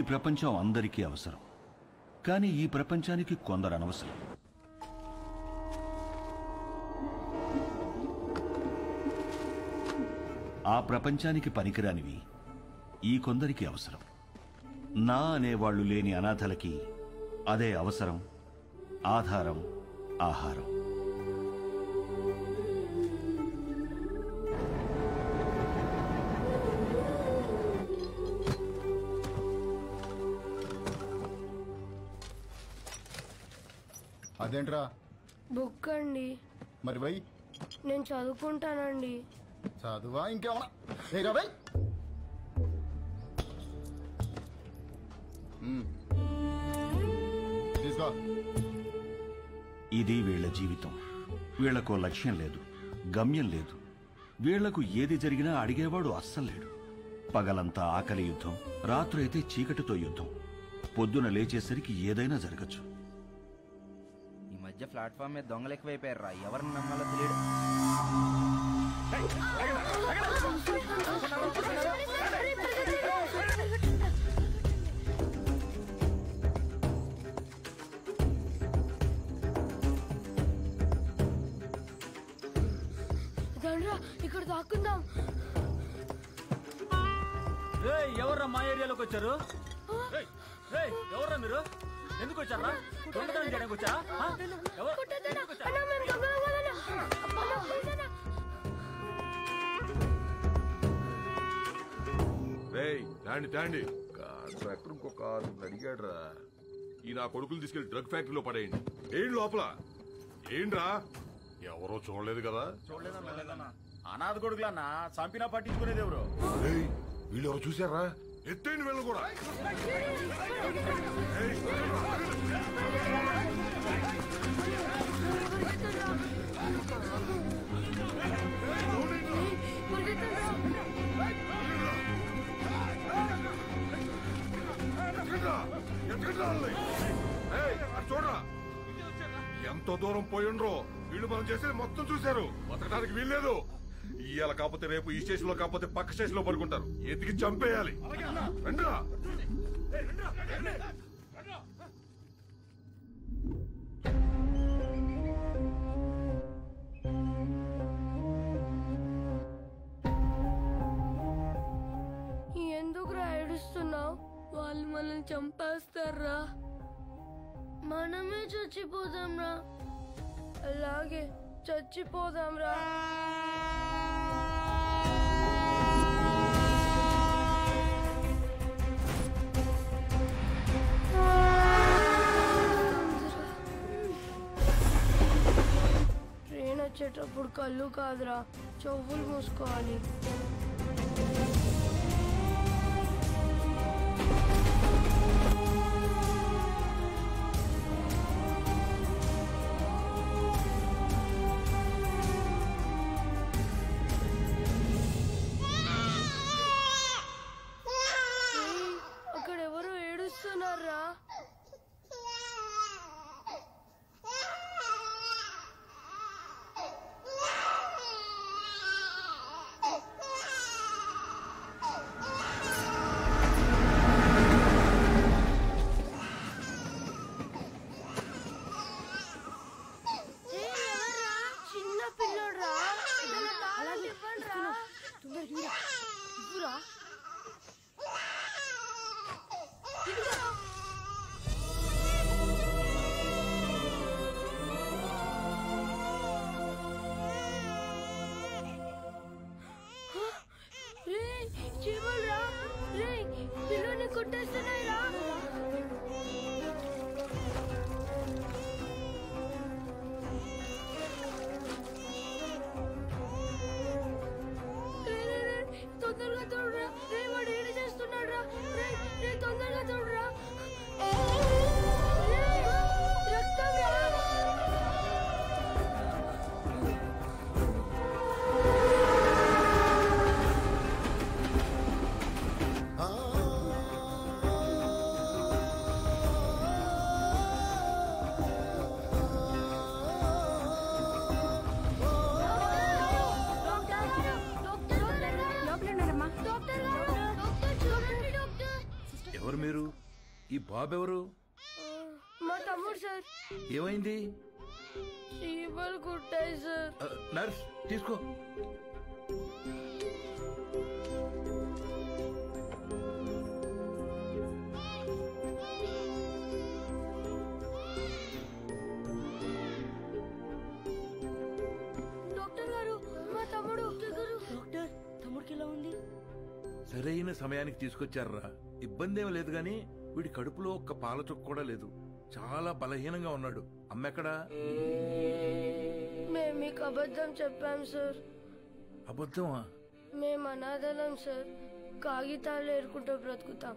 ప్రపంచం అందరికీ అవసరం, కానీ ఈ ప్రపంచానికి కొందరు అనవసరం. ఆ ప్రపంచానికి పనికిరానివి ఈ కొందరికి అవసరం. నా అనేవాళ్లు లేని అనాథలకి అదే అవసరం, ఆధారం, ఆహారం. అదేంట్రా? బుక్ అండి. మరి వై? నేను చదువుకుంటానండి. చదువా ఇంకేమన్నా? తీసుకో. ఇది వీళ్ల జీవితం. వీళ్లకో లక్ష్యం లేదు, గమ్యం లేదు. వీళ్లకు ఏది జరిగినా అడిగేవాడు అస్సలు లేడు. పగలంతా ఆకలి యుద్ధం, రాత్రైతే చీకటితో యుద్ధం. పొద్దున లేచేసరికి ఏదైనా జరగచ్చు. మధ్య ప్లాట్ఫామ్ మీద దొంగలు ఎక్కువైపోయారు. ఎవరిని నమ్మాలో తెలియదు. ఇక్కడ దాక్కుందాం. ఎవర్రా మా ఏరియాలోకి వచ్చారు? ఎవర్రా మీరు? ఎందుకు వచ్చారా? దొంగతనం చేయడానికి వచ్చారా? కాంట్రాక్టర్ ఇంకొక అడిగాడు రా. ఈ నా కొడుకులు తీసుకెళ్లి డ్రగ్ ఫ్యాక్టరీలో పడేయండి. ఏంటి లోపల? ఏంట్రా? ఎవరో చూడలేదు కదా? చూడలేదన్నా. అనాథ కొడుకులన్నా, చంపినా పట్టించుకునేది ఎవరు? వీళ్ళు ఎవరు చూసారా? ఎత్తైన వీళ్ళు కూడా. చూడరా ఎంత దూరం పోయిండ్రో. వీళ్ళు మనం చేసేది మొత్తం చూశారు. బతకడానికి వీల్లేదు. ఇవాళ కాకపోతే రేపు ఈ స్టేషన్ లో కాకపోతే పక్క స్టేషన్ లో పడుకుంటారు. ఎతికి చంపేయాలి. రండిరా. ఎందుకురా ఏడుస్తున్నావు? వాళ్ళు మనల్ని చంపేస్తారా? మనమే చచ్చిపోదాం రా. అలాగే చచ్చిపోదాం రా. ట్రైన్ వచ్చేటప్పుడు కళ్ళు కాదురా, చెవులు మూసుకోవాలి. తొందరగా చూడరా, వాడు ఏం చేస్తున్నాడు రా. తొందరగా చూడరా. ఈ బాబు ఎవరు? మా తమ్ముడు సార్. ఏమైంది? చీమలు కుట్టాయి సార్. నర్స్ తీసుకో. డాక్టర్ గారు మా తమ్ముడు. డాక్టర్ తమ్ముడికి ఎలా ఉంది? సరైన సమయానికి తీసుకొచ్చారా. ఇబ్బంది ఏమీ లేదు గాని వీడి కడుపులో ఒక్క పాల చుక్క కూడా లేదు. చాలా బలహీనంగా ఉన్నాడు. అమ్మెక్కడా? మేము మీకు అబద్ధం చెప్పాం సార్. అబద్ధమా? మేము అనాథలం సార్. కాగితాలు ఏరుకుంటూ బ్రతుకుతాం.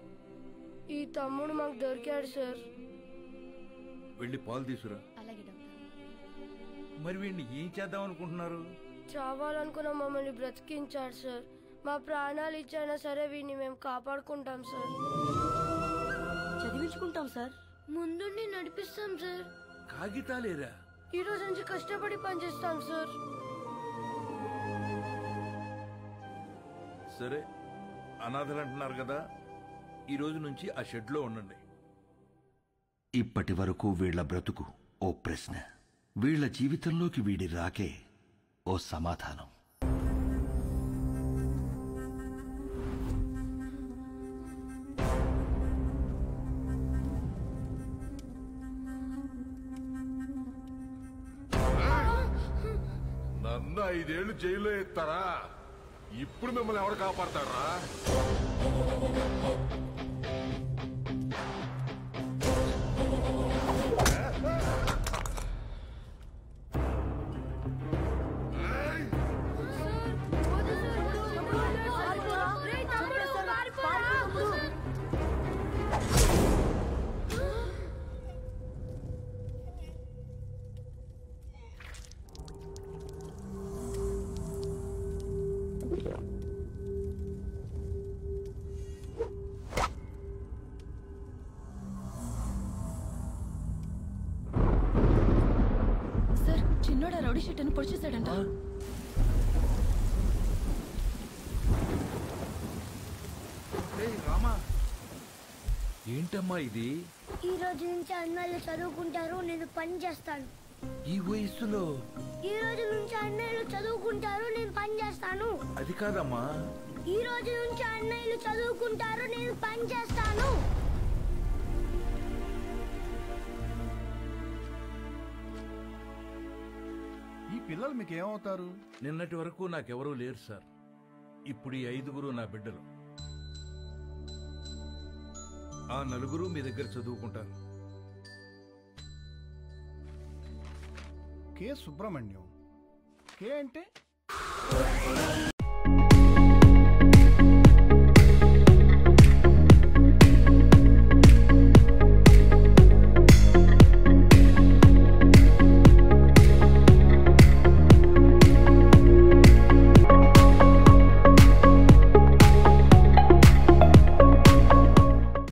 ఈ తమ్ముడు మాకు దొరికాడు సార్. వెళ్ళి పాలు తీసుకురా. మరి వీడిని ఏం చేద్దాం అనుకుంటున్నారు? చావాలనుకున్న మమ్మల్ని బ్రతికించాడు సార్. మా ప్రాణాలు ఇచ్చైనా సరే వీడిని మేము కాపాడుకుంటాం సార్. చదివించుకుంటాం సార్. ముందుండి నడిపిస్తాం సార్. కాగితాలేరా? ఈ రోజు నుంచి కష్టపడి పనిచేస్తాం సార్. సరే, అనాథలు అంటున్నారు కదా, ఈ రోజు నుంచి ఆ షెడ్ లో ఉండండి. ఇప్పటి వరకు వీళ్ల బ్రతుకు ఓ ప్రశ్న, వీళ్ల జీవితంలోకి వీడి రాకే ఓ సమాధానం. నన్ను 5 ఏళ్లు జైల్లో ఎత్తారా? ఇప్పుడు మిమ్మల్ని ఎవరు కాపాడతారా? సార్, చిన్నోడా రౌడీ షీట్ అని పొడిచేశాడంట. రామా, ఏంటమ్మా ఇది? ఈ రోజు నుంచి అన్నయ్యలు చదువుకుంటారు, నేను పని చేస్తాను. ఈ వయస్సులో? ఈ రోజు నుంచి అన్నయ్యలు చదువుకుంటారు, నేను పని చేస్తాను. అది కాదమ్మా. ఈ రోజు నుంచి అన్నయ్యలు చదువుకుంటారు, నేను పని చేస్తాను. ఈ పిల్లలు మీకు ఏమవుతారు? నిన్నటి వరకు నాకెవరూ లేరు సార్. ఇప్పుడు ఈ 5గురు నా బిడ్డలు. ఆ 4 మీ దగ్గర చదువుకుంటారు. కే సుబ్రహ్మణ్యం. కే అంటే